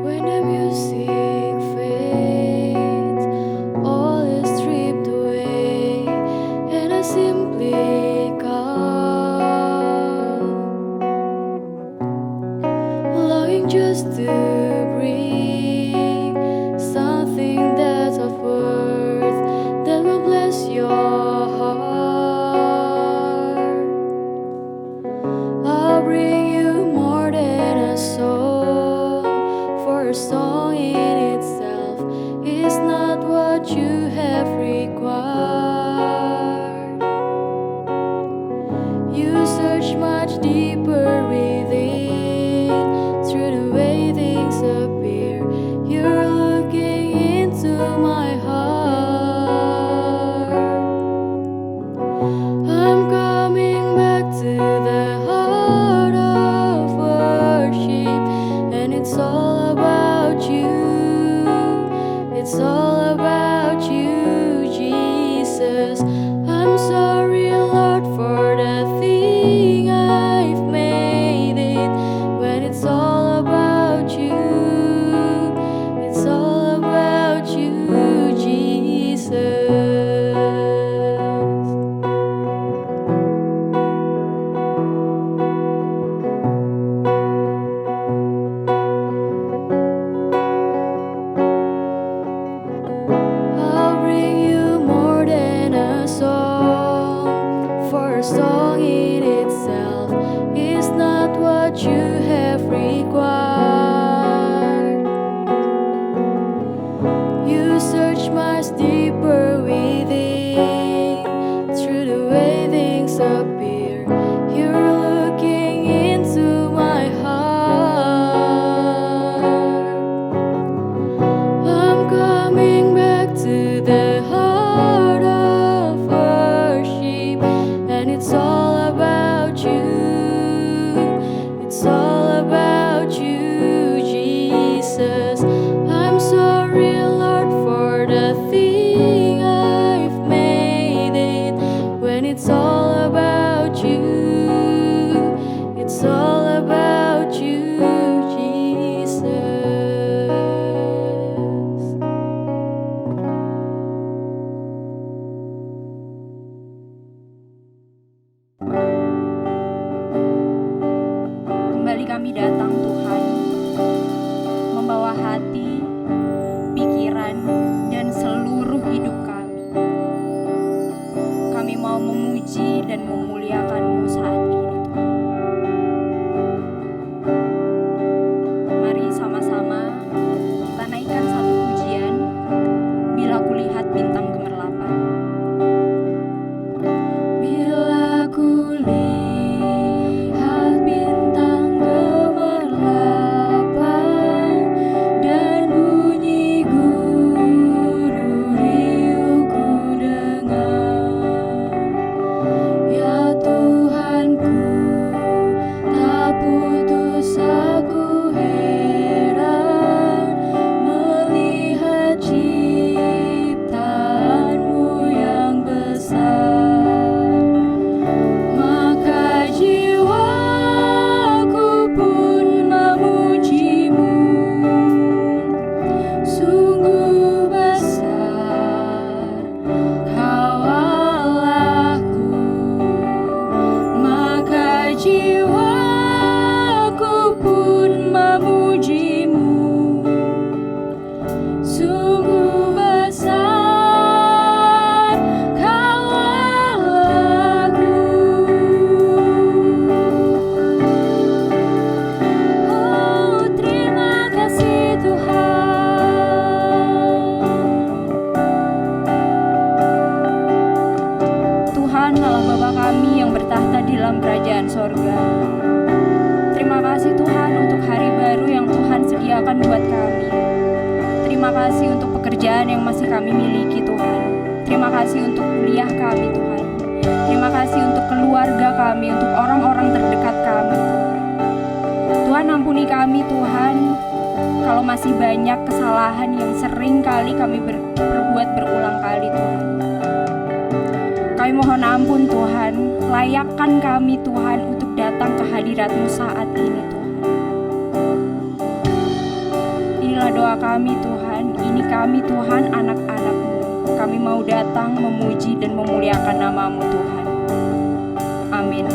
When the music fades, all is stripped away, and I simply come, longing just to bring something that's of worth that will bless your heart. I'll bring you more than a song, for a song in itself is not what you have required. You search much deeper within, through the way things appear. You're looking into my heart. I'm coming back to the heart of worship, and it's all about you. It's all about you, Jesus. I'm sorry, Lord, for the thing I've made it. When it's all about you, it's all about you, Jesus. I'll bring you more than a song, for a song in itself is not what you have required. You search much deeper within, through the way things appear. You're looking into my heart. I'm coming back to the heart of worship, and it's all about you. It's all about you, Jesus. I'm sorry, Lord, for the thing I've made it. When it's all about you, it's all about you, Jesus. Kembali kami datang, Tuhan, membawa hati, pikiran, dan seluruh hidup kami. Kami mau memuji dan memuliakan-Mu saat ini, Tuhan. Mari sama-sama kita naikkan satu pujian, Bila Kulihat Bintang Gemerlapan. Bila kulihat bintang gemerlapan dan bunyi guru riuh ku dengar, ya Tuhanku, tak putus aku heran melihat ciptaanmu yang besar. Maka jiwaku pun memujimu, sungguh besar Kau Allahku. Maka jiwaku pun memujimu, sungguh besar Kau Allahku. Oh, terima kasih Tuhan. Tuhan, Allah Bapa kami yang bertahta di dalam kerajaan sorga. Terima kasih Tuhan untuk hari baru yang Tuhan sediakan buat kami. Terima kasih untuk pekerjaan yang masih kami miliki, Tuhan. Terima kasih untuk kuliah kami, Tuhan. Terima kasih untuk keluarga kami, untuk orang-orang terdekat kami, Tuhan. Tuhan, ampuni kami, Tuhan, kalau masih banyak kesalahan yang sering kali kami berbuat berulang kali, Tuhan. Kami mohon ampun, Tuhan. Layakkan kami, Tuhan, untuk datang ke hadirat-Mu saat ini, Tuhan. doa kami Tuhan, ini kami Tuhan anak-anak-Mu. Kami mau datang memuji dan memuliakan nama-Mu Tuhan. Amin.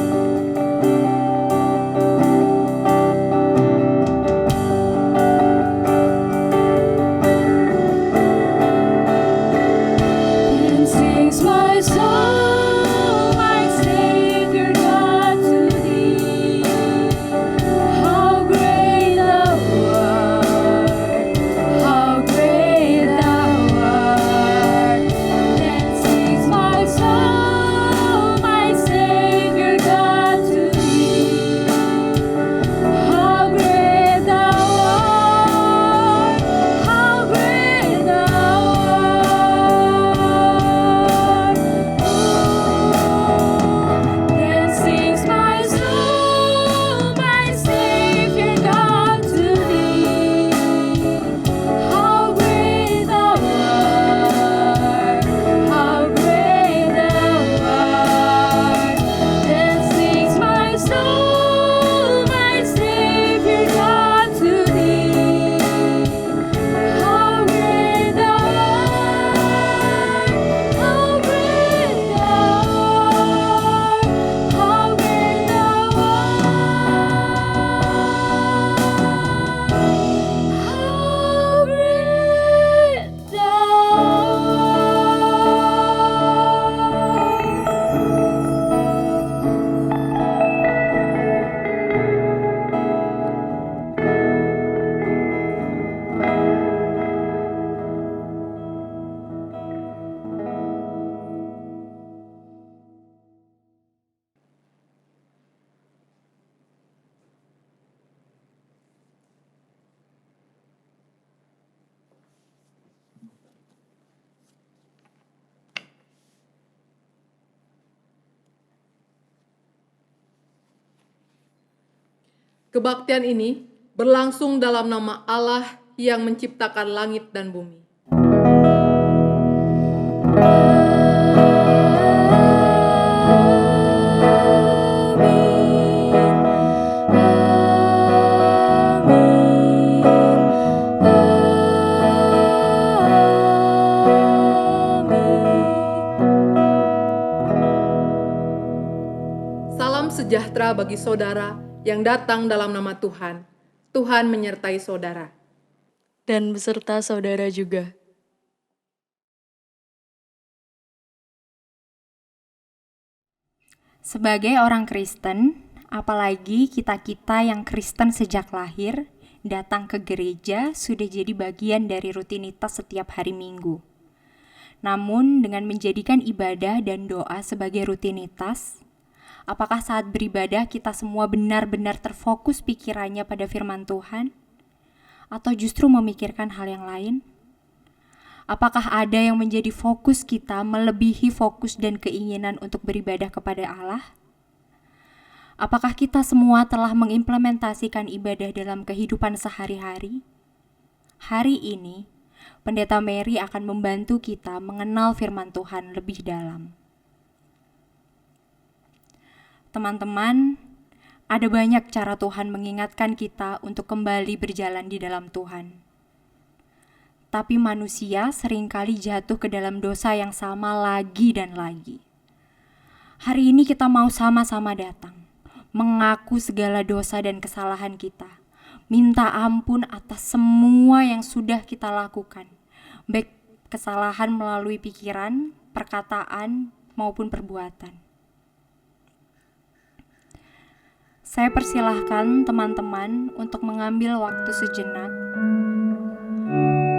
Then sings my soul, my Savior God, to Thee. How great Thou art! How great Thou art! Then sings my soul, my Savior God, to Thee. How great Thou art! How great Thou art! Then sings my soul, my Savior God, to Thee. How great Thou art! How great Thou art! Then sings my soul, my Savior God, to Thee. How great Thou art! How great Thou art! How great Thou Kebaktian ini berlangsung dalam nama Allah yang menciptakan langit dan bumi. Salam sejahtera bagi saudara yang datang dalam nama Tuhan. Tuhan menyertai saudara. dan beserta saudara juga. Sebagai orang Kristen, apalagi kita-kita yang Kristen sejak lahir, datang ke gereja sudah jadi bagian dari rutinitas setiap hari Minggu. Namun, dengan menjadikan ibadah dan doa sebagai rutinitas, apakah saat beribadah kita semua benar-benar terfokus pikirannya pada firman Tuhan? Atau justru memikirkan hal yang lain? Apakah ada yang menjadi fokus kita melebihi fokus dan keinginan untuk beribadah kepada Allah? Apakah kita semua telah mengimplementasikan ibadah dalam kehidupan sehari-hari? Hari ini, Pendeta Mary akan membantu kita mengenal firman Tuhan lebih dalam. Teman-teman, ada banyak cara Tuhan mengingatkan kita untuk kembali berjalan di dalam Tuhan. Tapi manusia seringkali jatuh ke dalam dosa yang sama lagi dan lagi. Hari ini kita mau sama-sama datang, mengaku segala dosa dan kesalahan kita, minta ampun atas semua yang sudah kita lakukan, baik kesalahan melalui pikiran, perkataan, maupun perbuatan. Saya persilahkan teman-teman untuk mengambil waktu sejenak,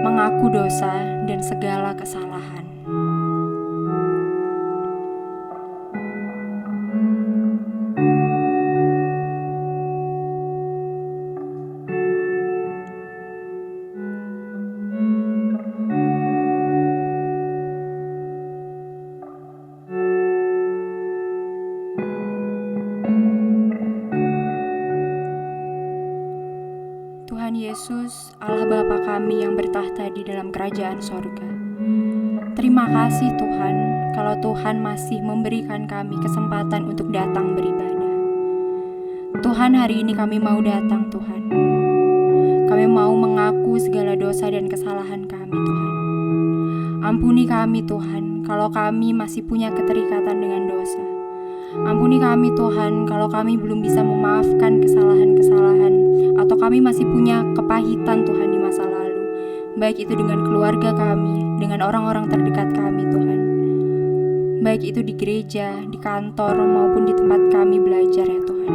mengaku dosa dan segala kesalahan. Tuhan Yesus, Allah Bapa kami yang bertahta di dalam kerajaan sorga. Terima kasih Tuhan, kalau Tuhan masih memberikan kami kesempatan untuk datang beribadah. Tuhan, hari ini kami mau datang Tuhan. Kami Kami mau mengaku segala dosa dan kesalahan kami, Tuhan. Ampuni kami, Tuhan, kalau kami masih punya keterikatan dengan dosa. Ampuni kami, Tuhan, kalau kami belum bisa memaafkan kesalahan-kesalahan atau kami masih punya kepahitan, Tuhan, di masa lalu. Baik itu dengan keluarga kami, dengan orang-orang terdekat kami, Tuhan. Baik itu di gereja, di kantor, maupun di tempat kami belajar, ya Tuhan.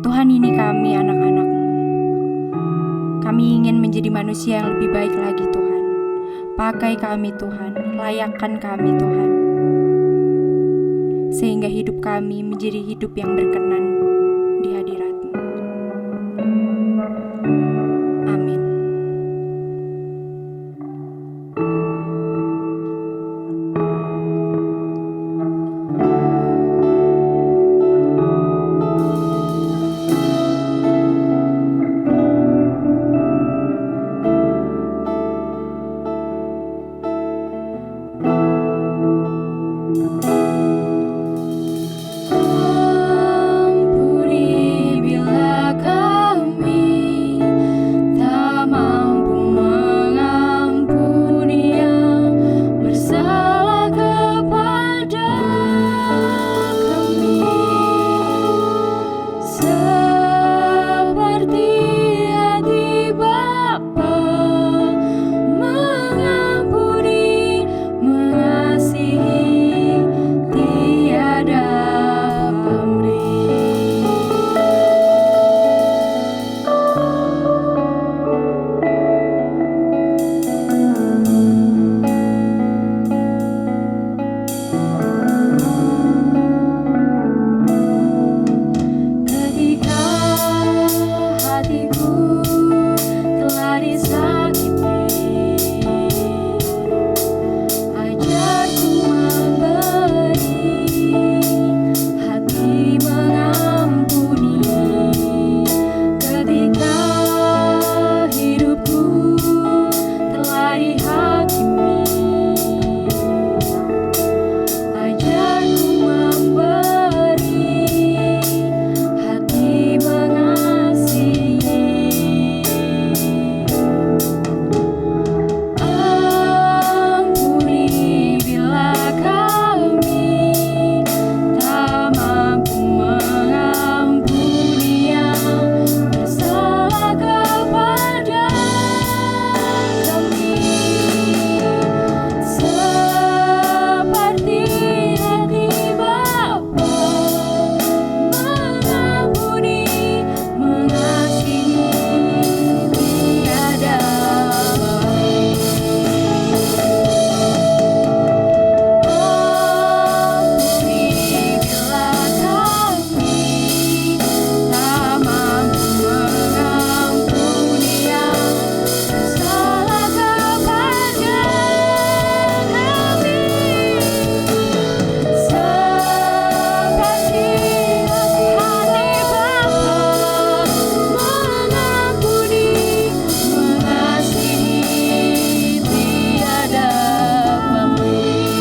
Tuhan, ini kami anak-anak-Mu. Kami ingin menjadi manusia yang lebih baik lagi, Tuhan. Pakai kami, Tuhan. Layakkan kami, Tuhan. Sehingga hidup kami menjadi hidup yang berkenan di hadirat-Mu. Amin. Ampuni bila kami tak mampu mengampuni yang bersalah kepada kami, seperti hati Bapa mengampuni, mengasihi, tiada pamrih. Ketika hatiku telah disakiti, ajarku memberi hati mengampuni. Ketika hidupku telah dihakimi, ajarku memberi hati mengasihi. Ampuni bila kami tak mampu mengampuni yang bersalah kepada kami, seperti hati Bapa mengampuni, mengasihi, tiada pamrih. Ampuni bila kami tak mampu mengampuni yang bersalah kepada kami, seperti hati Bapa mengampuni, mengasihi, tiada pamrih.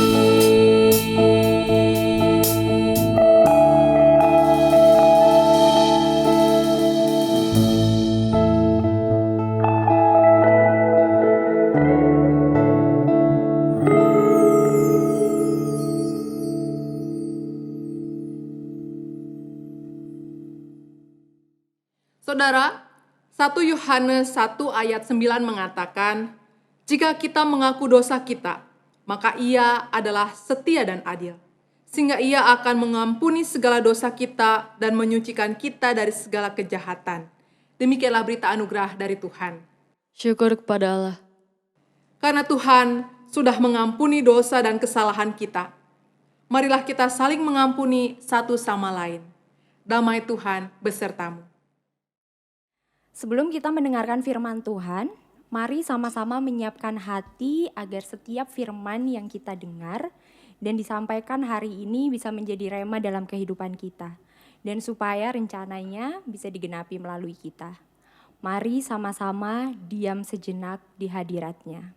Saudara, 1 Yohanes 1 ayat 9 mengatakan, jika kita mengaku dosa kita, maka Ia adalah setia dan adil, sehingga Ia akan mengampuni segala dosa kita dan menyucikan kita dari segala kejahatan. Demikianlah berita anugerah dari Tuhan. Syukur kepada Allah. Karena Tuhan sudah mengampuni dosa dan kesalahan kita, marilah kita saling mengampuni satu sama lain. Damai Tuhan besertamu. Sebelum kita mendengarkan firman Tuhan, mari sama-sama menyiapkan hati agar setiap firman yang kita dengar dan disampaikan hari ini bisa menjadi rema dalam kehidupan kita, dan supaya rencananya bisa digenapi melalui kita. Mari sama-sama diam sejenak di hadirat-Nya.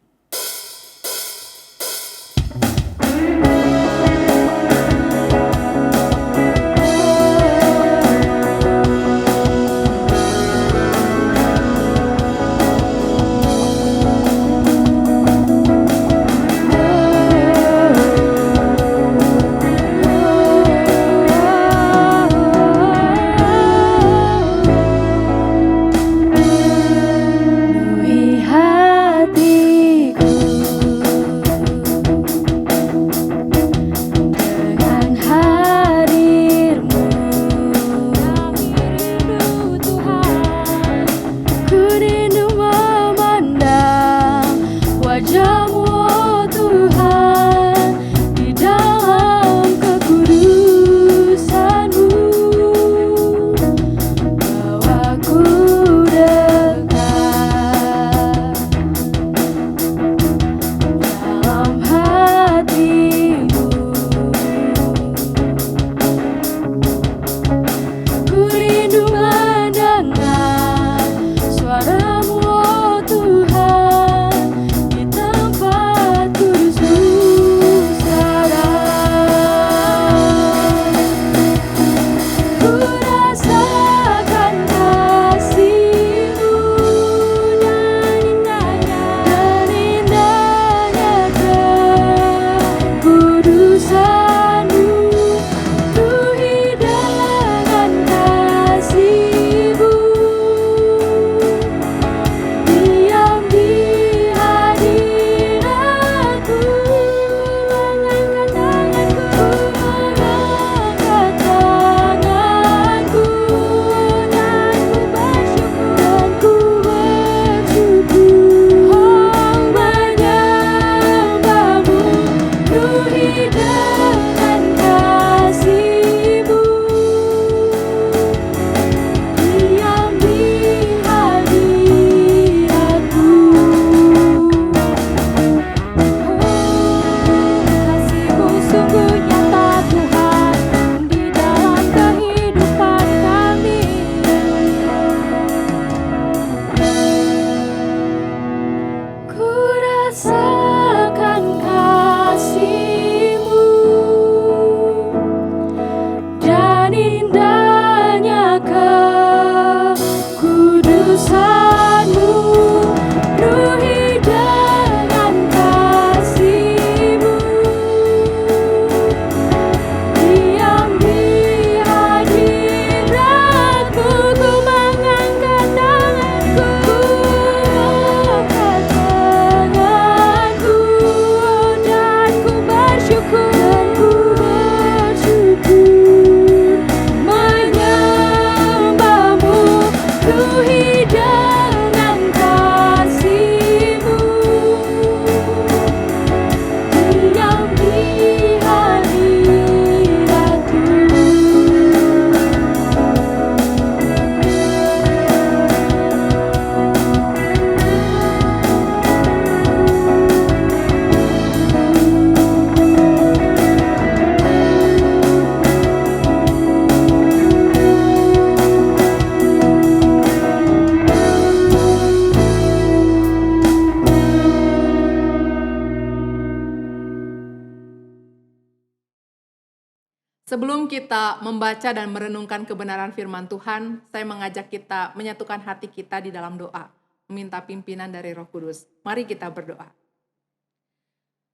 Sebelum kita membaca dan merenungkan kebenaran firman Tuhan, saya mengajak kita menyatukan hati kita di dalam doa, meminta pimpinan dari Roh Kudus. Mari kita berdoa.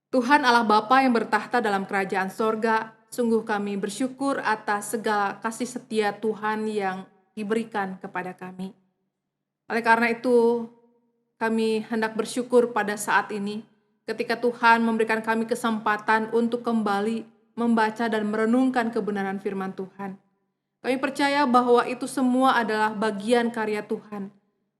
Tuhan Allah Bapa yang bertahta dalam kerajaan sorga, sungguh kami bersyukur atas segala kasih setia Tuhan yang diberikan kepada kami. Oleh karena itu, kami hendak bersyukur pada saat ini ketika Tuhan memberikan kami kesempatan untuk kembali membaca dan merenungkan kebenaran firman Tuhan. Kami percaya bahwa itu semua adalah bagian karya Tuhan.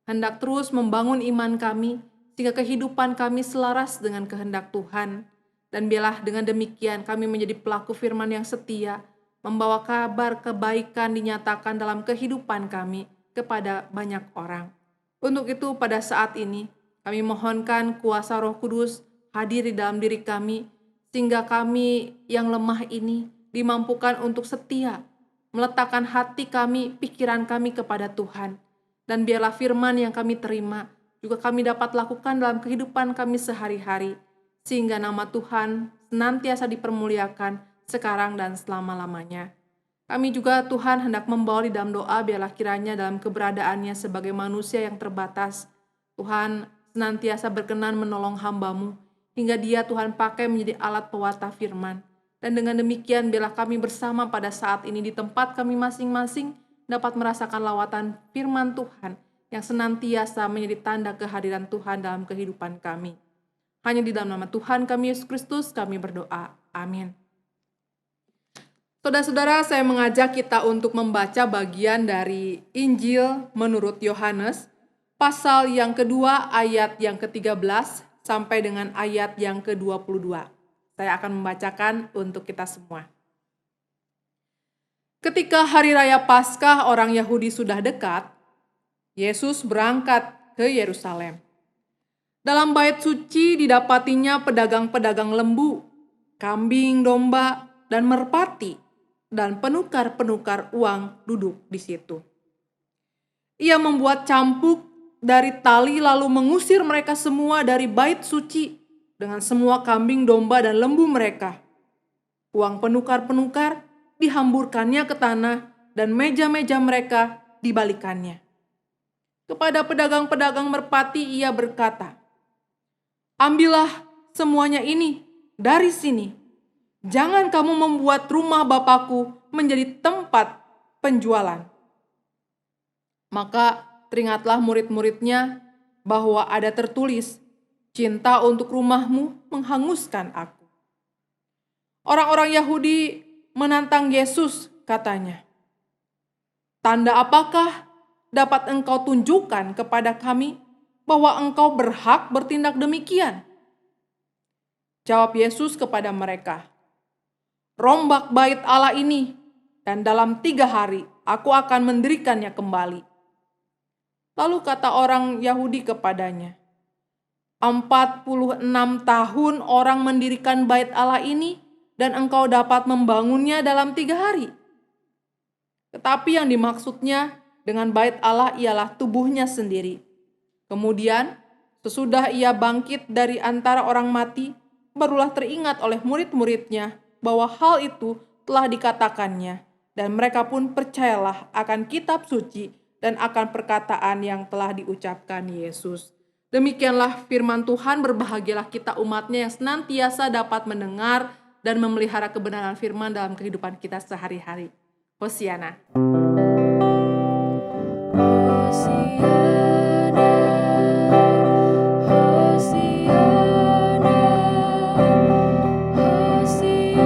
Hendak terus membangun iman kami sehingga kehidupan kami selaras dengan kehendak Tuhan. Dan biarlah dengan demikian kami menjadi pelaku firman yang setia, membawa kabar kebaikan dinyatakan dalam kehidupan kami kepada banyak orang. Untuk itu pada saat ini kami mohonkan kuasa Roh Kudus hadir di dalam diri kami, sehingga kami yang lemah ini dimampukan untuk setia, meletakkan hati kami, pikiran kami kepada Tuhan. Dan biarlah firman yang kami terima juga kami dapat lakukan dalam kehidupan kami sehari-hari, sehingga nama Tuhan senantiasa dipermuliakan sekarang dan selama-lamanya. Kami juga Tuhan hendak membawa di dalam doa, biarlah kiranya dalam keberadaannya sebagai manusia yang terbatas, Tuhan senantiasa berkenan menolong hamba-Mu, hingga dia Tuhan pakai menjadi alat pewarta firman. Dan dengan demikian biarlah kami bersama pada saat ini di tempat kami masing-masing dapat merasakan lawatan firman Tuhan yang senantiasa menjadi tanda kehadiran Tuhan dalam kehidupan kami. Hanya di dalam nama Tuhan kami Yesus Kristus kami berdoa. Amin. Saudara-saudara, saya mengajak kita untuk membaca bagian dari Injil menurut Yohanes, pasal yang kedua ayat yang ke-13 sampai dengan ayat yang ke-22. Saya akan membacakan untuk kita semua. Ketika hari raya Paskah orang Yahudi sudah dekat, Yesus berangkat ke Yerusalem. Dalam bait suci didapatinya pedagang-pedagang lembu, kambing, domba, dan merpati, dan penukar-penukar uang duduk di situ. Ia membuat campuk dari tali lalu mengusir mereka semua dari bait suci dengan semua kambing, domba, dan lembu mereka. Uang penukar-penukar dihamburkannya ke tanah dan meja-meja mereka dibalikannya. Kepada pedagang-pedagang merpati ia berkata, "Ambillah semuanya ini dari sini. Jangan kamu membuat rumah Bapakku menjadi tempat penjualan." Maka teringatlah murid-muridnya bahwa ada tertulis, "Cinta untuk rumahmu menghanguskan aku." Orang-orang Yahudi menantang Yesus, katanya, "Tanda apakah dapat engkau tunjukkan kepada kami bahwa engkau berhak bertindak demikian?" Jawab Yesus kepada mereka, "Rombak bait Allah ini, dan dalam 3 hari aku akan mendirikannya kembali." Lalu kata orang Yahudi kepadanya, 46 tahun orang mendirikan bait Allah ini, dan engkau dapat membangunnya dalam 3 hari. Tetapi yang dimaksudnya dengan bait Allah ialah tubuhnya sendiri. Kemudian, sesudah ia bangkit dari antara orang mati, barulah teringat oleh murid-muridnya bahwa hal itu telah dikatakannya, dan mereka pun percayalah akan kitab suci dan akan perkataan yang telah diucapkan Yesus. Demikianlah firman Tuhan, berbahagialah kita umatnya yang senantiasa dapat mendengar dan memelihara kebenaran firman dalam kehidupan kita sehari-hari. Hosiana. Hosiana, Hosiana, Hosiana.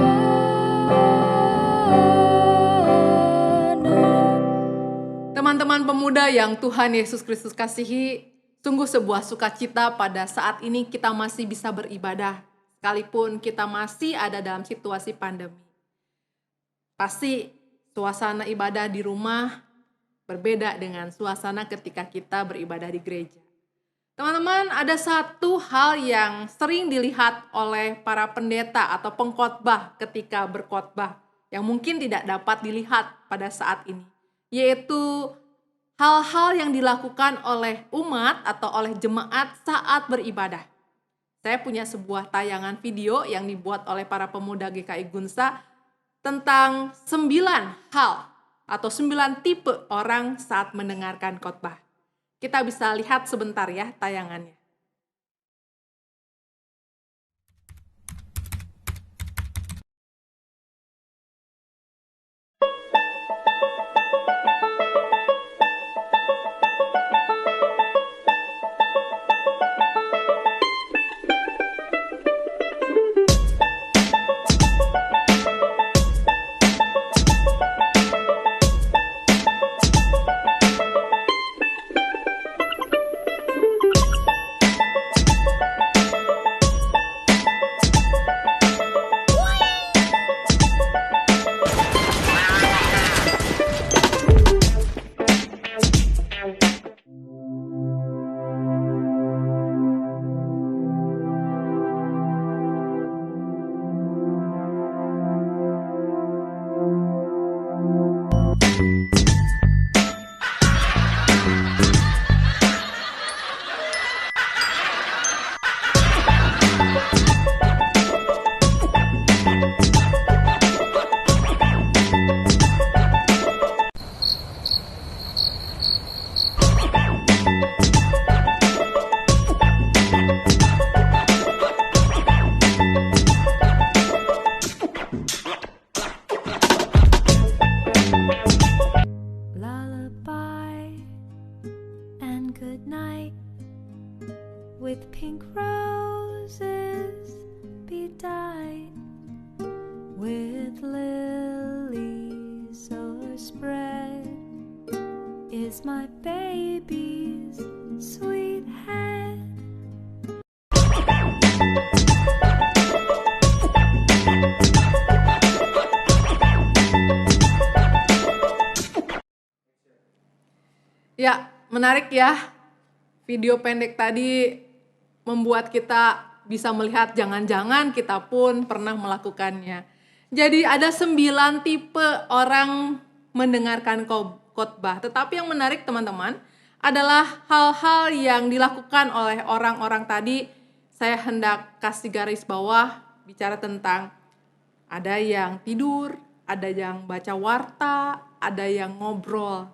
Teman-teman pemuda yang Tuhan Yesus Kristus kasihi, sungguh sebuah sukacita pada saat ini kita masih bisa beribadah, sekalipun kita masih ada dalam situasi pandemi. Pasti suasana ibadah di rumah berbeda dengan suasana ketika kita beribadah di gereja. Teman-teman, ada satu hal yang sering dilihat oleh para pendeta atau pengkhotbah ketika berkhotbah yang mungkin tidak dapat dilihat pada saat ini, yaitu hal-hal yang dilakukan oleh umat atau oleh jemaat saat beribadah. Saya punya sebuah tayangan video yang dibuat oleh para pemuda GKI Gunsa tentang 9 hal atau 9 tipe orang saat mendengarkan khotbah. Kita bisa lihat sebentar ya tayangannya. Lullaby and good night with pink roses bedight with lilies o'erspread is my baby's sweet head. Ya, menarik ya. Video pendek tadi membuat kita bisa melihat jangan-jangan kita pun pernah melakukannya. Jadi ada 9 tipe orang mendengarkan khotbah. Tetapi yang menarik teman-teman adalah hal-hal yang dilakukan oleh orang-orang tadi. Saya hendak kasih garis bawah bicara tentang ada yang tidur, ada yang baca warta, ada yang ngobrol.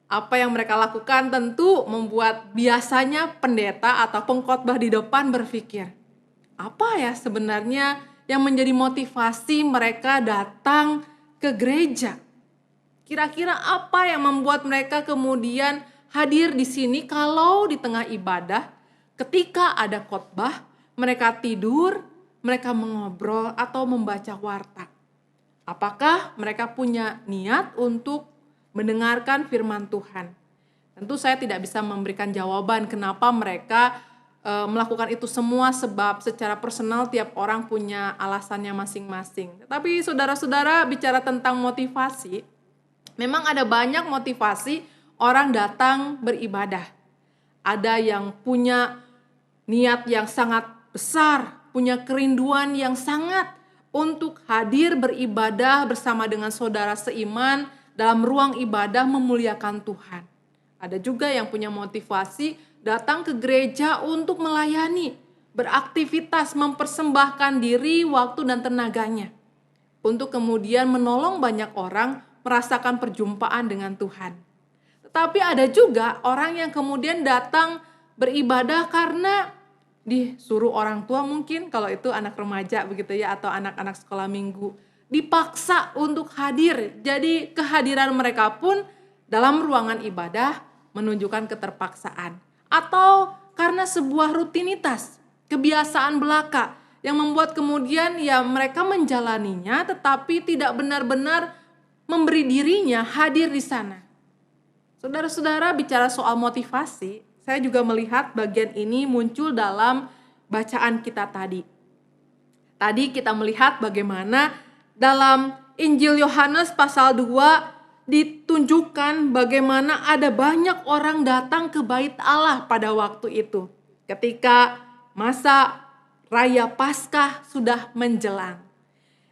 Apa yang mereka lakukan tentu membuat biasanya pendeta atau pengkhotbah di depan berpikir, apa ya sebenarnya yang menjadi motivasi mereka datang ke gereja? Kira-kira apa yang membuat mereka kemudian hadir di sini kalau di tengah ibadah, ketika ada khotbah, mereka tidur, mereka mengobrol atau membaca warta? Apakah mereka punya niat untuk mendengarkan firman Tuhan? Tentu saya tidak bisa memberikan jawaban kenapa mereka melakukan itu semua, sebab secara personal tiap orang punya alasannya masing-masing. Tetapi saudara-saudara bicara tentang motivasi, memang ada banyak motivasi orang datang beribadah. Ada yang punya niat yang sangat besar, punya kerinduan yang sangat untuk hadir beribadah bersama dengan saudara seiman dalam ruang ibadah memuliakan Tuhan. Ada juga yang punya motivasi datang ke gereja untuk melayani, beraktivitas, mempersembahkan diri, waktu dan tenaganya untuk kemudian menolong banyak orang merasakan perjumpaan dengan Tuhan. Tetapi ada juga orang yang kemudian datang beribadah karena disuruh orang tua, mungkin kalau itu anak remaja begitu ya, atau anak-anak sekolah minggu. Dipaksa untuk hadir. Jadi kehadiran mereka pun dalam ruangan ibadah menunjukkan keterpaksaan. Atau karena sebuah rutinitas, kebiasaan belaka yang membuat kemudian ya mereka menjalaninya tetapi tidak benar-benar memberi dirinya hadir di sana. Saudara-saudara, bicara soal motivasi, saya juga melihat bagian ini muncul dalam bacaan kita tadi. Tadi kita melihat bagaimana dalam Injil Yohanes pasal 2 ditunjukkan bagaimana ada banyak orang datang ke bait Allah pada waktu itu. Ketika masa Raya Paskah sudah menjelang.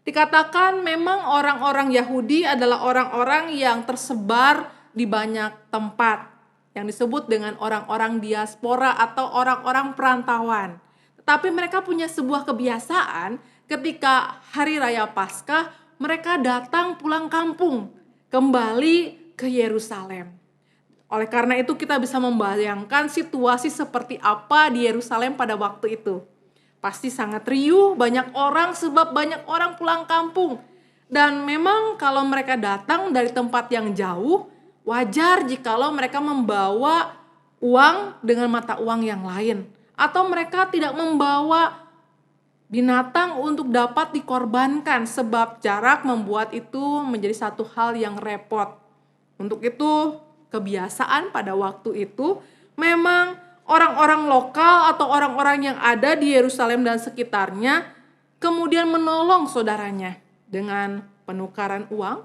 Dikatakan memang orang-orang Yahudi adalah orang-orang yang tersebar di banyak tempat, yang disebut dengan orang-orang diaspora atau orang-orang perantauan. Tetapi mereka punya sebuah kebiasaan ketika hari raya Paskah mereka datang pulang kampung, kembali ke Yerusalem. Oleh karena itu kita bisa membayangkan situasi seperti apa di Yerusalem pada waktu itu. Pasti sangat riuh, banyak orang sebab banyak orang pulang kampung. Dan memang kalau mereka datang dari tempat yang jauh, wajar jikalau mereka membawa uang dengan mata uang yang lain. Atau mereka tidak membawa binatang untuk dapat dikorbankan sebab jarak membuat itu menjadi satu hal yang repot. Untuk itu kebiasaan pada waktu itu memang orang-orang lokal atau orang-orang yang ada di Yerusalem dan sekitarnya kemudian menolong saudaranya dengan penukaran uang.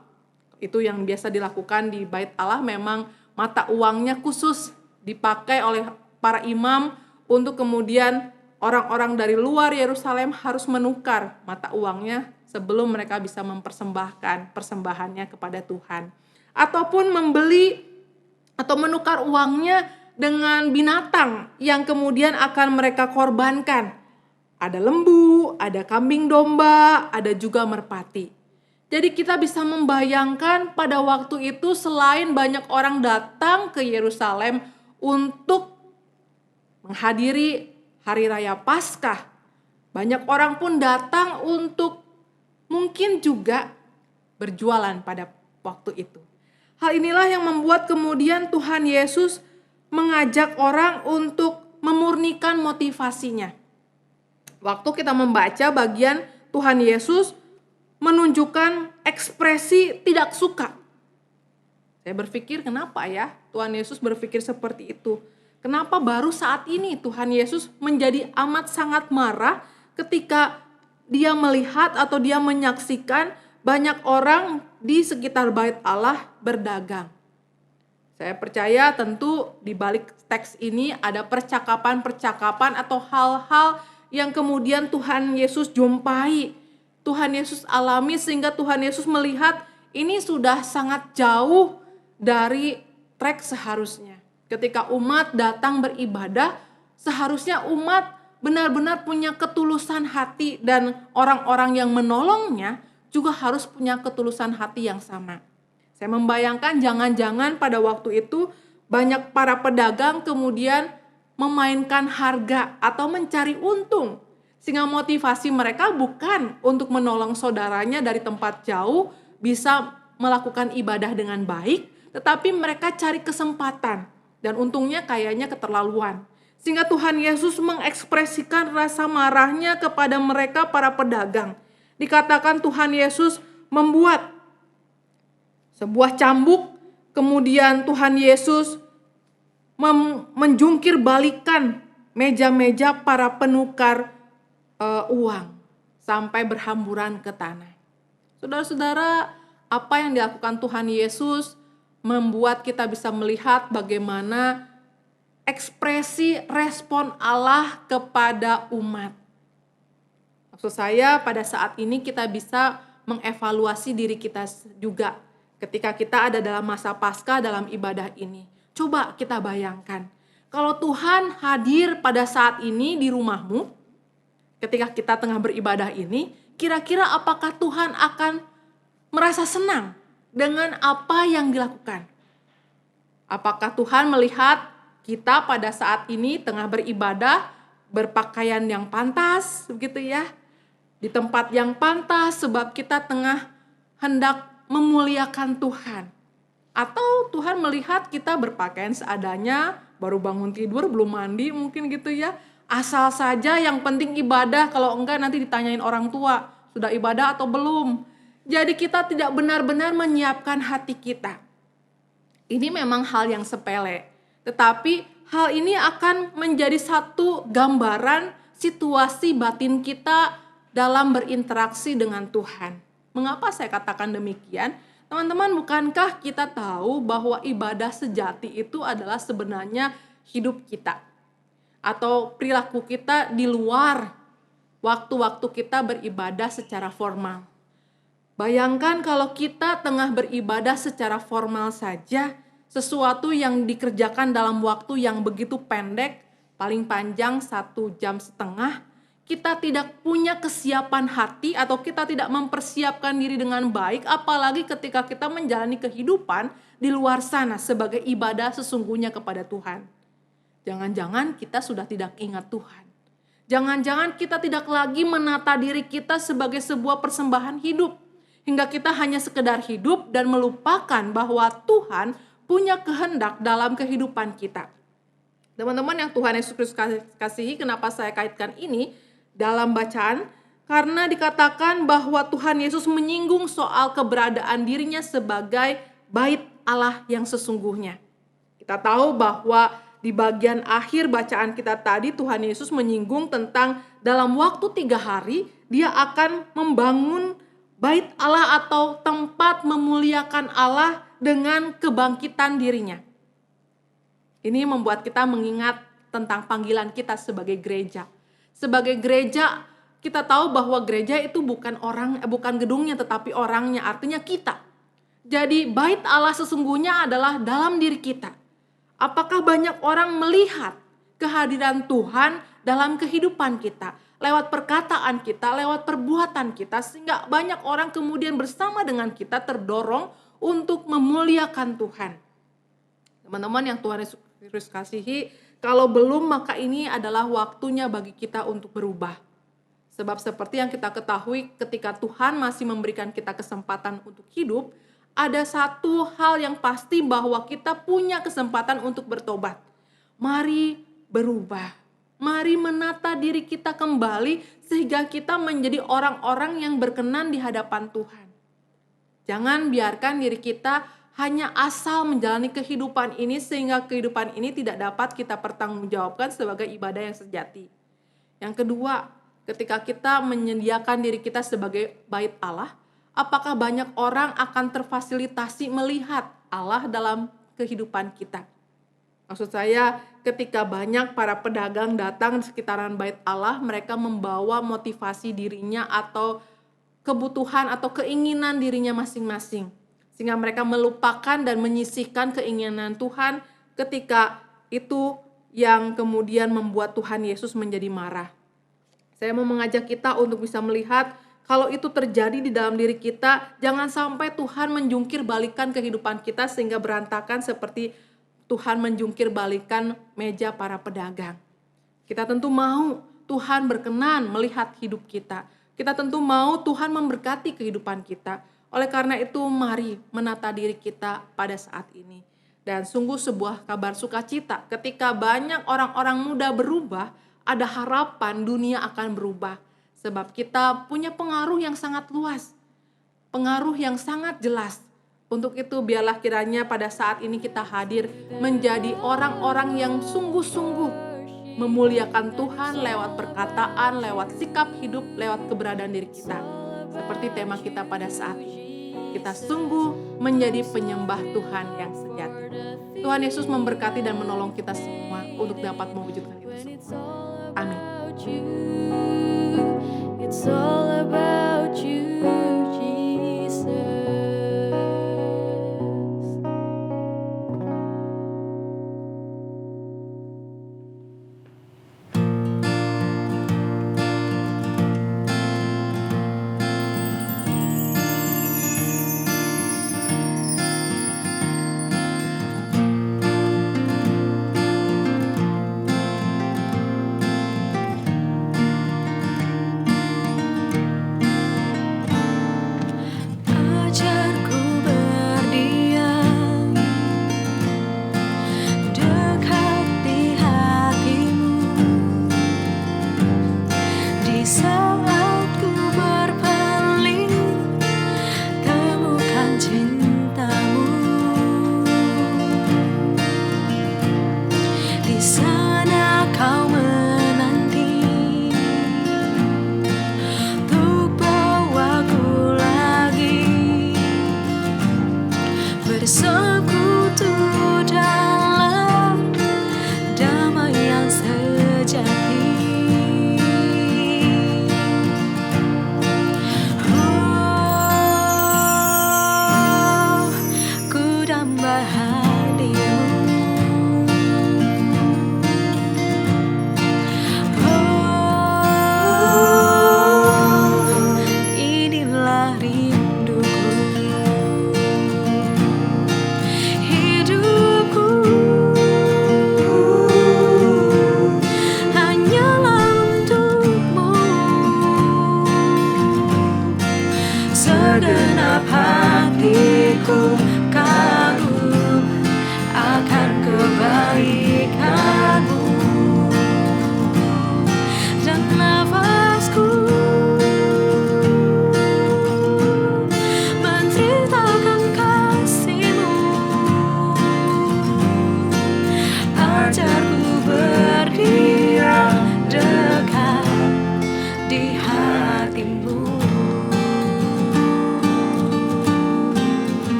Itu yang biasa dilakukan di Bait Allah, memang mata uangnya khusus dipakai oleh para imam untuk kemudian orang-orang dari luar Yerusalem harus menukar mata uangnya sebelum mereka bisa mempersembahkan persembahannya kepada Tuhan. Ataupun membeli atau menukar uangnya dengan binatang yang kemudian akan mereka korbankan. Ada lembu, ada kambing domba, ada juga merpati. Jadi kita bisa membayangkan pada waktu itu selain banyak orang datang ke Yerusalem untuk menghadiri hari raya Paskah, banyak orang pun datang untuk mungkin juga berjualan pada waktu itu. Hal inilah yang membuat kemudian Tuhan Yesus mengajak orang untuk memurnikan motivasinya. Waktu kita membaca bagian Tuhan Yesus menunjukkan ekspresi tidak suka. Saya berpikir kenapa ya Tuhan Yesus berpikir seperti itu? Kenapa baru saat ini Tuhan Yesus menjadi amat sangat marah ketika dia melihat atau dia menyaksikan banyak orang di sekitar Bait Allah berdagang. Saya percaya tentu di balik teks ini ada percakapan-percakapan atau hal-hal yang kemudian Tuhan Yesus jumpai, Tuhan Yesus alami sehingga Tuhan Yesus melihat ini sudah sangat jauh dari trek seharusnya. Ketika umat datang beribadah, seharusnya umat benar-benar punya ketulusan hati dan orang-orang yang menolongnya juga harus punya ketulusan hati yang sama. Saya membayangkan jangan-jangan pada waktu itu banyak para pedagang kemudian memainkan harga atau mencari untung. Sehingga motivasi mereka bukan untuk menolong saudaranya dari tempat jauh bisa melakukan ibadah dengan baik, tetapi mereka cari kesempatan. Dan untungnya kayaknya keterlaluan. Sehingga Tuhan Yesus mengekspresikan rasa marahnya kepada mereka para pedagang. Dikatakan Tuhan Yesus membuat sebuah cambuk, kemudian Tuhan Yesus menjungkir balikan meja-meja para penukar uang sampai berhamburan ke tanah. Saudara-saudara, apa yang dilakukan Tuhan Yesus membuat kita bisa melihat bagaimana ekspresi respon Allah kepada umat. Maksud saya pada saat ini kita bisa mengevaluasi diri kita juga ketika kita ada dalam masa Paskah dalam ibadah ini. Coba kita bayangkan, kalau Tuhan hadir pada saat ini di rumahmu, ketika kita tengah beribadah ini, kira-kira apakah Tuhan akan merasa senang dengan apa yang dilakukan? Apakah Tuhan melihat kita pada saat ini tengah beribadah, berpakaian yang pantas, begitu ya, di tempat yang pantas sebab kita tengah hendak memuliakan Tuhan? Atau Tuhan melihat kita berpakaian seadanya, baru bangun tidur, belum mandi mungkin gitu ya, asal saja yang penting ibadah, kalau enggak nanti ditanyain orang tua, sudah ibadah atau belum? Jadi kita tidak benar-benar menyiapkan hati kita. Ini memang hal yang sepele, tetapi hal ini akan menjadi satu gambaran situasi batin kita dalam berinteraksi dengan Tuhan. Mengapa saya katakan demikian? Teman-teman, bukankah kita tahu bahwa ibadah sejati itu adalah sebenarnya hidup kita atau perilaku kita di luar waktu-waktu kita beribadah secara formal. Bayangkan kalau kita tengah beribadah secara formal saja, sesuatu yang dikerjakan dalam waktu yang begitu pendek, paling panjang 1,5 jam, kita tidak punya kesiapan hati atau kita tidak mempersiapkan diri dengan baik, apalagi ketika kita menjalani kehidupan di luar sana sebagai ibadah sesungguhnya kepada Tuhan. Jangan-jangan kita sudah tidak ingat Tuhan. Jangan-jangan kita tidak lagi menata diri kita sebagai sebuah persembahan hidup. Hingga kita hanya sekedar hidup dan melupakan bahwa Tuhan punya kehendak dalam kehidupan kita. Teman-teman yang Tuhan Yesus Kristus kasihi, kenapa saya kaitkan ini dalam bacaan? Karena dikatakan bahwa Tuhan Yesus menyinggung soal keberadaan dirinya sebagai bait Allah yang sesungguhnya. Kita tahu bahwa di bagian akhir bacaan kita tadi Tuhan Yesus menyinggung tentang dalam waktu 3 hari dia akan membangun bait Allah atau tempat memuliakan Allah dengan kebangkitan dirinya. Ini membuat kita mengingat tentang panggilan kita sebagai gereja. Sebagai gereja, kita tahu bahwa gereja itu bukan gedungnya tetapi orangnya, artinya kita. Jadi bait Allah sesungguhnya adalah dalam diri kita. Apakah banyak orang melihat kehadiran Tuhan dalam kehidupan kita, lewat perkataan kita, lewat perbuatan kita, sehingga banyak orang kemudian bersama dengan kita terdorong untuk memuliakan Tuhan. Teman-teman yang Tuhan Yesus kasihi, kalau belum maka ini adalah waktunya bagi kita untuk berubah. Sebab seperti yang kita ketahui ketika Tuhan masih memberikan kita kesempatan untuk hidup, ada satu hal yang pasti bahwa kita punya kesempatan untuk bertobat. Mari berubah. Mari menata diri kita kembali sehingga kita menjadi orang-orang yang berkenan di hadapan Tuhan. Jangan biarkan diri kita hanya asal menjalani kehidupan ini sehingga kehidupan ini tidak dapat kita pertanggungjawabkan sebagai ibadah yang sejati. Yang kedua, ketika kita menyediakan diri kita sebagai bait Allah, apakah banyak orang akan terfasilitasi melihat Allah dalam kehidupan kita? Maksud saya, ketika banyak para pedagang datang di sekitaran bait Allah, mereka membawa motivasi dirinya atau kebutuhan atau keinginan dirinya masing-masing. Sehingga mereka melupakan dan menyisihkan keinginan Tuhan, ketika itu yang kemudian membuat Tuhan Yesus menjadi marah. Saya mau mengajak kita untuk bisa melihat kalau itu terjadi di dalam diri kita, jangan sampai Tuhan menjungkir balikan kehidupan kita sehingga berantakan seperti Tuhan menjungkir balikan meja para pedagang. Kita tentu mau Tuhan berkenan melihat hidup kita. Kita tentu mau Tuhan memberkati kehidupan kita. Oleh karena itu mari menata diri kita pada saat ini. Dan sungguh sebuah kabar sukacita ketika banyak orang-orang muda berubah, ada harapan dunia akan berubah. Sebab kita punya pengaruh yang sangat luas, pengaruh yang sangat jelas. Untuk itu biarlah kiranya pada saat ini kita hadir menjadi orang-orang yang sungguh-sungguh memuliakan Tuhan lewat perkataan, lewat sikap hidup, lewat keberadaan diri kita. Seperti tema kita pada saat ini. Kita sungguh menjadi penyembah Tuhan yang sejati. Tuhan Yesus memberkati dan menolong kita semua untuk dapat mewujudkan itu semua. Amin. It's all about you, Jesus.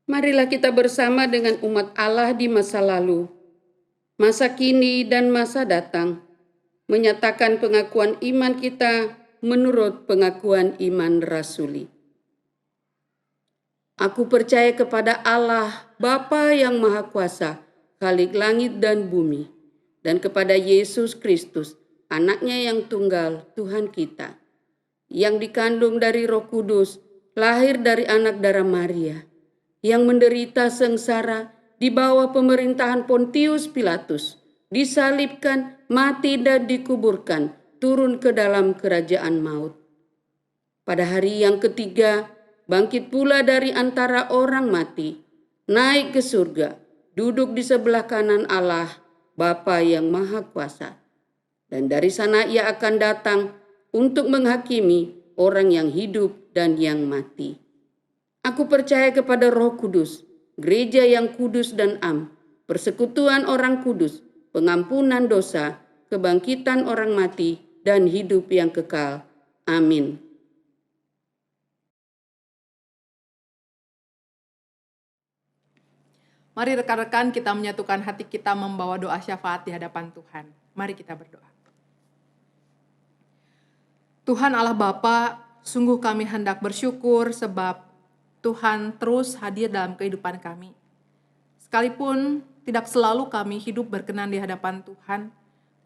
Marilah kita bersama dengan umat Allah di masa lalu, masa kini dan masa datang, menyatakan pengakuan iman kita menurut pengakuan iman rasuli. Aku percaya kepada Allah, Bapa yang Maha Kuasa, Khalik langit dan bumi, dan kepada Yesus Kristus, anaknya yang tunggal, Tuhan kita, yang dikandung dari Roh Kudus, lahir dari anak darah Maria, yang menderita sengsara di bawah pemerintahan Pontius Pilatus, disalibkan, mati dan dikuburkan, turun ke dalam kerajaan maut. Pada hari yang ketiga, bangkit pula dari antara orang mati, naik ke surga, duduk di sebelah kanan Allah, Bapa yang Maha Kuasa. Dan dari sana ia akan datang untuk menghakimi orang yang hidup dan yang mati. Aku percaya kepada Roh Kudus, gereja yang kudus dan am, persekutuan orang kudus, pengampunan dosa, kebangkitan orang mati, dan hidup yang kekal. Amin. Mari rekan-rekan kita menyatukan hati kita membawa doa syafaat di hadapan Tuhan. Mari kita berdoa. Tuhan Allah Bapa, sungguh kami hendak bersyukur sebab Tuhan terus hadir dalam kehidupan kami. Sekalipun tidak selalu kami hidup berkenan di hadapan Tuhan,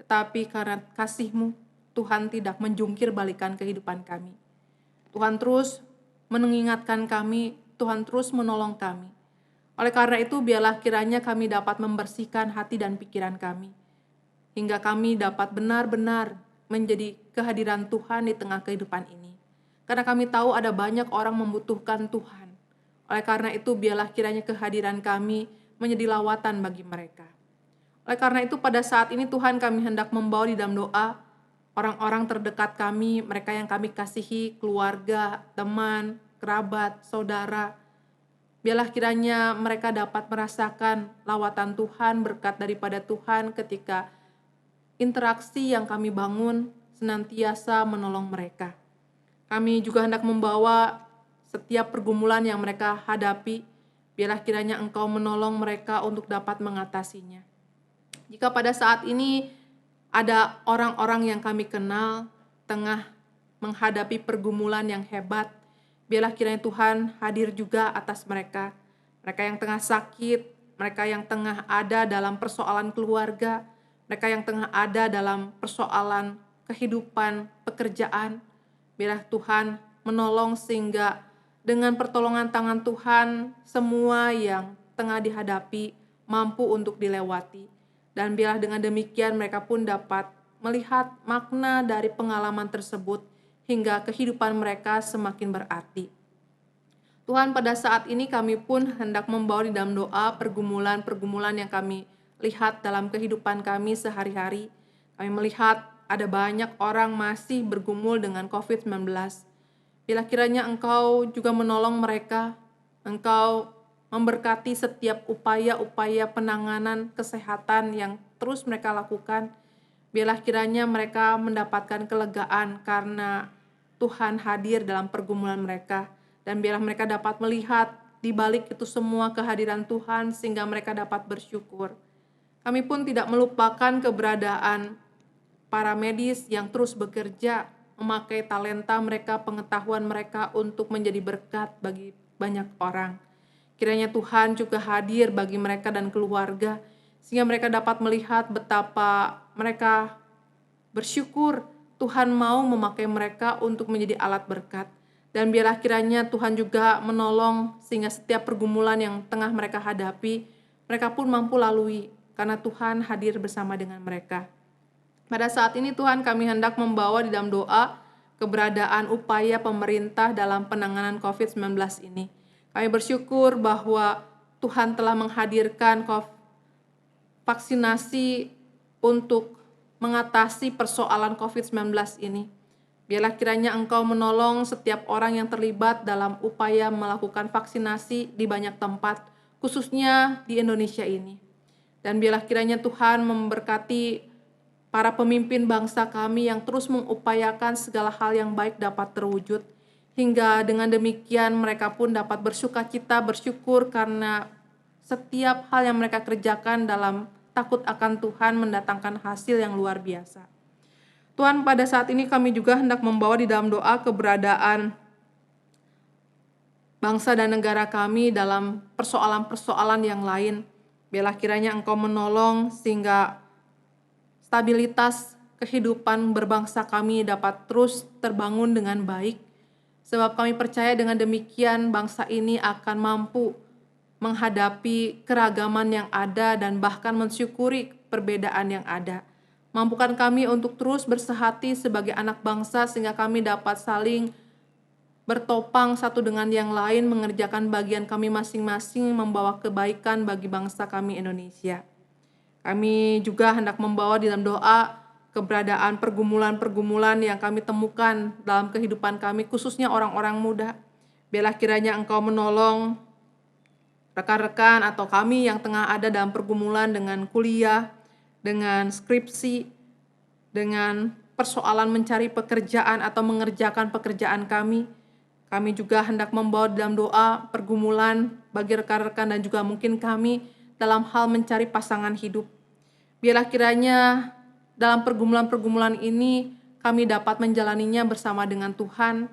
tetapi karena kasih-Mu, Tuhan tidak menjungkir balikan kehidupan kami. Tuhan terus mengingatkan kami, Tuhan terus menolong kami. Oleh karena itu, biarlah kiranya kami dapat membersihkan hati dan pikiran kami, hingga kami dapat benar-benar menjadi kehadiran Tuhan di tengah kehidupan ini. Karena kami tahu ada banyak orang membutuhkan Tuhan. Oleh karena itu, biarlah kiranya kehadiran kami menjadi lawatan bagi mereka. Oleh karena itu, pada saat ini Tuhan kami hendak membawa di dalam doa orang-orang terdekat kami, mereka yang kami kasihi, keluarga, teman, kerabat, saudara. Biarlah kiranya mereka dapat merasakan lawatan Tuhan, berkat daripada Tuhan ketika interaksi yang kami bangun senantiasa menolong mereka. Kami juga hendak membawa setiap pergumulan yang mereka hadapi, biarlah kiranya Engkau menolong mereka untuk dapat mengatasinya. Jika pada saat ini ada orang-orang yang kami kenal tengah menghadapi pergumulan yang hebat, biarlah kiranya Tuhan hadir juga atas mereka. Mereka yang tengah sakit, mereka yang tengah ada dalam persoalan keluarga, mereka yang tengah ada dalam persoalan kehidupan, pekerjaan. Biarlah Tuhan menolong sehingga dengan pertolongan tangan Tuhan, semua yang tengah dihadapi mampu untuk dilewati. Dan biarlah dengan demikian mereka pun dapat melihat makna dari pengalaman tersebut hingga kehidupan mereka semakin berarti. Tuhan, pada saat ini kami pun hendak membawa di dalam doa pergumulan-pergumulan yang kami lihat dalam kehidupan kami sehari-hari. Kami melihat ada banyak orang masih bergumul dengan COVID-19. Bila kiranya Engkau juga menolong mereka, Engkau memberkati setiap upaya-upaya penanganan kesehatan yang terus mereka lakukan. Biarlah kiranya mereka mendapatkan kelegaan karena Tuhan hadir dalam pergumulan mereka. Dan biarlah mereka dapat melihat di balik itu semua kehadiran Tuhan sehingga mereka dapat bersyukur. Kami pun tidak melupakan keberadaan para medis yang terus bekerja, memakai talenta mereka, pengetahuan mereka untuk menjadi berkat bagi banyak orang. Kiranya Tuhan juga hadir bagi mereka dan keluarga, sehingga mereka dapat melihat betapa mereka bersyukur Tuhan mau memakai mereka untuk menjadi alat berkat. Dan biarlah kiranya Tuhan juga menolong sehingga setiap pergumulan yang tengah mereka hadapi, mereka pun mampu lalui karena Tuhan hadir bersama dengan mereka. Pada saat ini Tuhan kami hendak membawa di dalam doa keberadaan upaya pemerintah dalam penanganan COVID-19 ini. Kami bersyukur bahwa Tuhan telah menghadirkan vaksinasi untuk mengatasi persoalan COVID-19 ini. Biarlah kiranya Engkau menolong setiap orang yang terlibat dalam upaya melakukan vaksinasi di banyak tempat, khususnya di Indonesia ini. Dan biarlah kiranya Tuhan memberkati para pemimpin bangsa kami yang terus mengupayakan segala hal yang baik dapat terwujud, hingga dengan demikian mereka pun dapat bersukacita, bersyukur karena setiap hal yang mereka kerjakan dalam takut akan Tuhan mendatangkan hasil yang luar biasa. Tuhan, pada saat ini kami juga hendak membawa di dalam doa keberadaan bangsa dan negara kami dalam persoalan-persoalan yang lain. Biarlah kiranya Engkau menolong sehingga stabilitas kehidupan berbangsa kami dapat terus terbangun dengan baik. Sebab kami percaya dengan demikian bangsa ini akan mampu menghadapi keragaman yang ada dan bahkan mensyukuri perbedaan yang ada. Mampukan kami untuk terus bersehati sebagai anak bangsa sehingga kami dapat saling bertopang satu dengan yang lain, mengerjakan bagian kami masing-masing, membawa kebaikan bagi bangsa kami Indonesia. Kami juga hendak membawa di dalam doa keberadaan pergumulan-pergumulan yang kami temukan dalam kehidupan kami, khususnya orang-orang muda. Biarlah kiranya Engkau menolong rekan-rekan atau kami yang tengah ada dalam pergumulan dengan kuliah, dengan skripsi, dengan persoalan mencari pekerjaan atau mengerjakan pekerjaan kami. Kami juga hendak membawa dalam doa pergumulan bagi rekan-rekan dan juga mungkin kami dalam hal mencari pasangan hidup. Biarlah kiranya dalam pergumulan-pergumulan ini kami dapat menjalaninya bersama dengan Tuhan,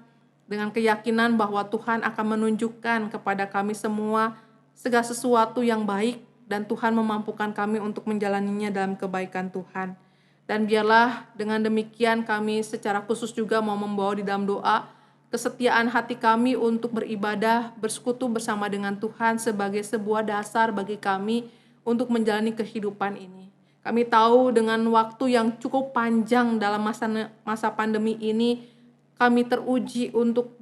dengan keyakinan bahwa Tuhan akan menunjukkan kepada kami semua segala sesuatu yang baik dan Tuhan memampukan kami untuk menjalaninya dalam kebaikan Tuhan. Dan biarlah dengan demikian kami secara khusus juga mau membawa di dalam doa kesetiaan hati kami untuk beribadah, bersekutu bersama dengan Tuhan sebagai sebuah dasar bagi kami untuk menjalani kehidupan ini. Kami tahu dengan waktu yang cukup panjang dalam masa pandemi ini, kami teruji untuk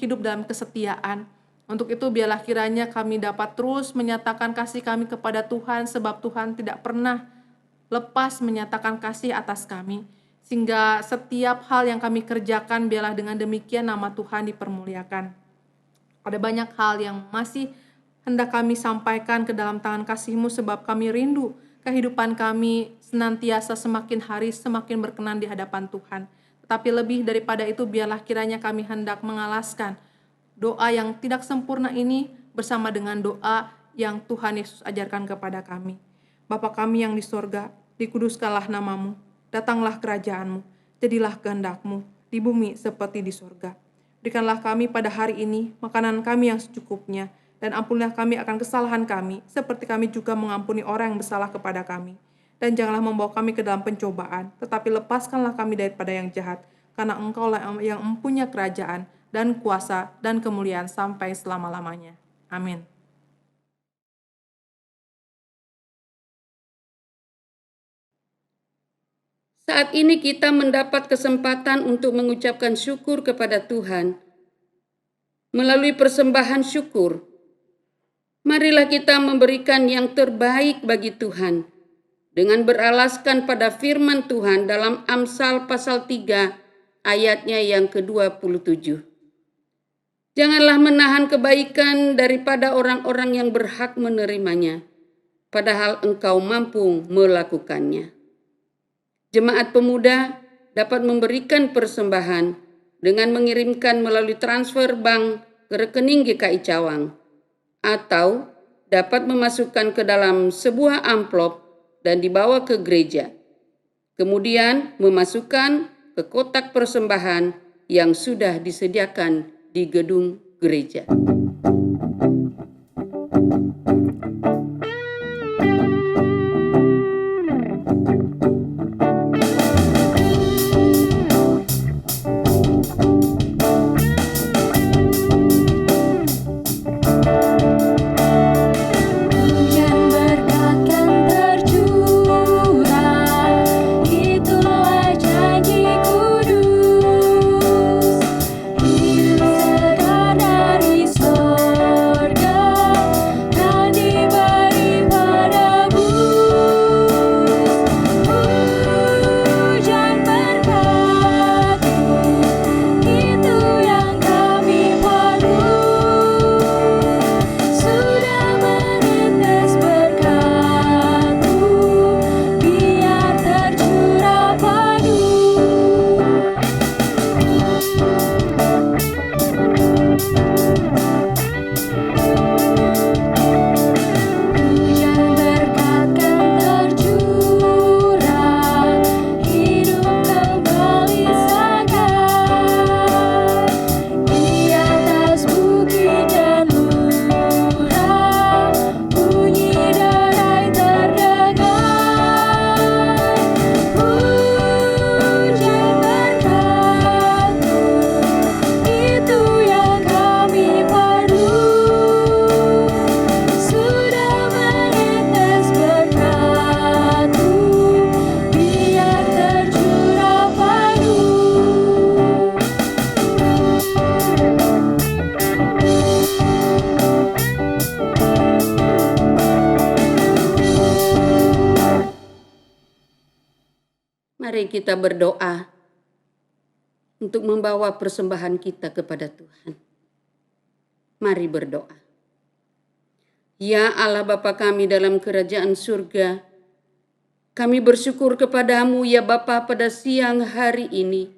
hidup dalam kesetiaan. Untuk itu biarlah kiranya kami dapat terus menyatakan kasih kami kepada Tuhan, sebab Tuhan tidak pernah lepas menyatakan kasih atas kami. Sehingga setiap hal yang kami kerjakan biarlah dengan demikian nama Tuhan dipermuliakan. Ada banyak hal yang masih hendak kami sampaikan ke dalam tangan kasih-Mu sebab kami rindu kehidupan kami senantiasa semakin hari semakin berkenan di hadapan Tuhan. Tetapi lebih daripada itu biarlah kiranya kami hendak mengalaskan doa yang tidak sempurna ini bersama dengan doa yang Tuhan Yesus ajarkan kepada kami. Bapa kami yang di sorga, dikuduskanlah nama-Mu. Datanglah kerajaan-Mu, jadilah kehendak-Mu di bumi seperti di sorga. Berikanlah kami pada hari ini makanan kami yang secukupnya, dan ampunilah kami akan kesalahan kami, seperti kami juga mengampuni orang yang bersalah kepada kami. Dan janganlah membawa kami ke dalam pencobaan, tetapi lepaskanlah kami daripada yang jahat, karena Engkau-lah yang mempunyai kerajaan, dan kuasa, dan kemuliaan sampai selama-lamanya. Amin. Saat ini kita mendapat kesempatan untuk mengucapkan syukur kepada Tuhan melalui persembahan syukur. Marilah kita memberikan yang terbaik bagi Tuhan dengan beralaskan pada firman Tuhan dalam Amsal pasal 3 ayatnya yang ke-27. Janganlah menahan kebaikan daripada orang-orang yang berhak menerimanya, padahal engkau mampu melakukannya. Jemaat pemuda dapat memberikan persembahan dengan mengirimkan melalui transfer bank ke rekening GKI Cawang, atau dapat memasukkan ke dalam sebuah amplop dan dibawa ke gereja. Kemudian memasukkan ke kotak persembahan yang sudah disediakan di gedung gereja. Hidup segar dari Mari kita berdoa untuk membawa persembahan kita kepada Tuhan. Mari berdoa. Ya Allah Bapa kami dalam kerajaan surga, kami bersyukur kepadamu ya Bapa pada siang hari ini,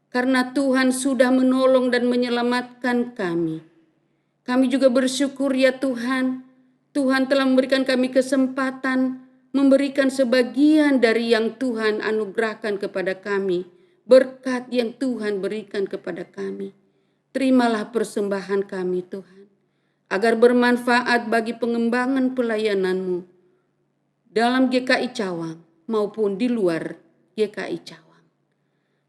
karena Tuhan sudah menolong dan menyelamatkan kami. Kami juga bersyukur ya Tuhan, Tuhan telah memberikan kami kesempatan, memberikan sebagian dari yang Tuhan anugerahkan kepada kami, berkat yang Tuhan berikan kepada kami. Terimalah persembahan kami Tuhan, agar bermanfaat bagi pengembangan pelayanan-Mu dalam GKI Cawang maupun di luar GKI Cawang.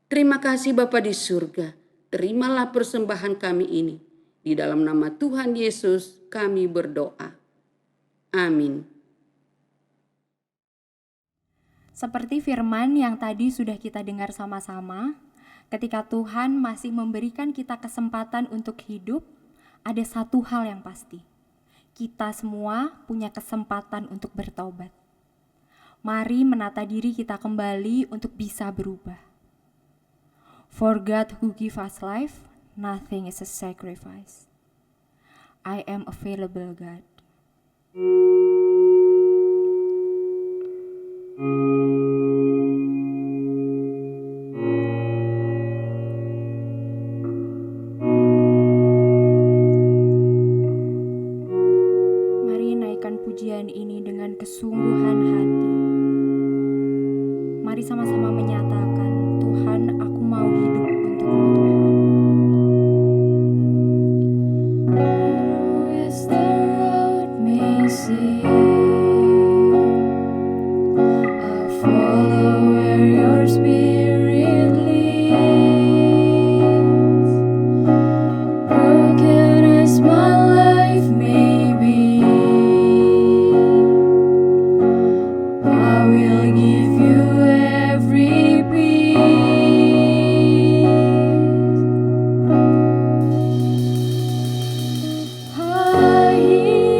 Terima kasih Bapa di surga, terimalah persembahan kami ini. Di dalam nama Tuhan Yesus kami berdoa. Amin. Seperti firman yang tadi sudah kita dengar sama-sama, ketika Tuhan masih memberikan kita kesempatan untuk hidup, ada satu hal yang pasti. Kita semua punya kesempatan untuk bertobat. Mari menata diri kita kembali untuk bisa berubah. For God who give us life, nothing is a sacrifice. I am available, God. Mari naikkan pujian ini dengan kesungguhan hati. Mari sama-sama menyatakan, Tuhan, aku mau hidup untuk-Mu, Tuhan. Who is the road missing? I'll follow where your spirit leads. Broken as my life may be, I will give you every peace. I hear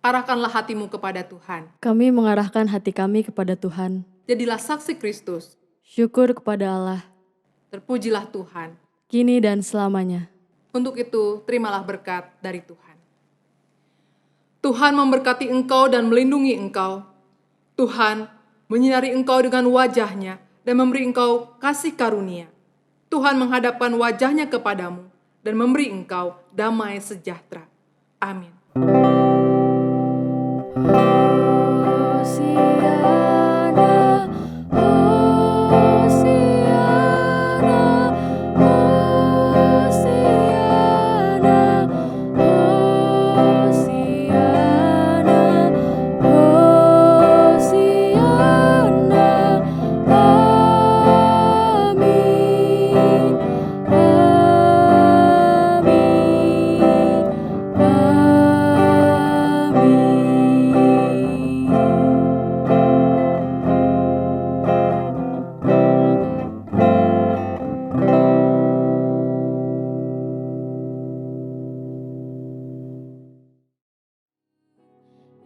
Arahkanlah hatimu kepada Tuhan. Kami mengarahkan hati kami kepada Tuhan. Jadilah saksi Kristus. Syukur kepada Allah, Terpujilah Tuhan. kini dan selamanya. Untuk itu, terimalah berkat dari Tuhan. Tuhan memberkati engkau dan melindungi engkau. Tuhan menyinari engkau dengan wajah-Nya dan memberi engkau kasih karunia. Tuhan menghadapkan wajah-Nya kepadamu dan memberi engkau damai sejahtera. Amin. Hosiana, Hosiana, Hosiana, Hosiana, Hosiana. Amin, amin, amin.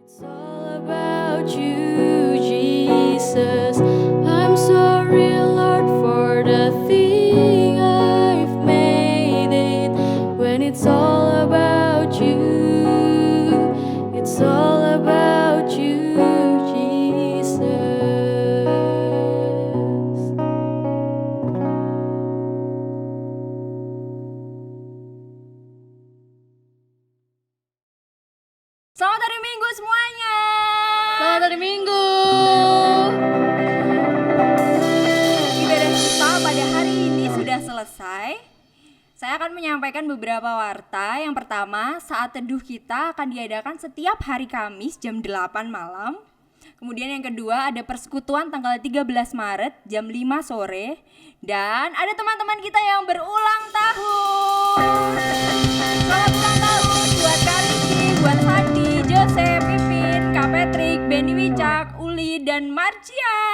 It's all about you, Jesus. I'm sorry, Lord, for the thing I've made it. When it's all about you, it's all about you, Jesus. Selamat hari Minggu semuanya. Selamat hari Minggu. Ibadah kita pada hari ini sudah selesai. Saya akan menyampaikan beberapa warta. Yang pertama, saat teduh kita akan diadakan setiap hari Kamis jam 8 malam. Kemudian yang kedua, ada persekutuan tanggal 13 Maret jam 5 sore. Dan ada teman-teman kita yang berulang tahun. Selamat ulang tahun buat Kariki, buat Sandi, Joseph, Pipin, Kak Patrick, Benny Wicak, Uli, dan Marcia.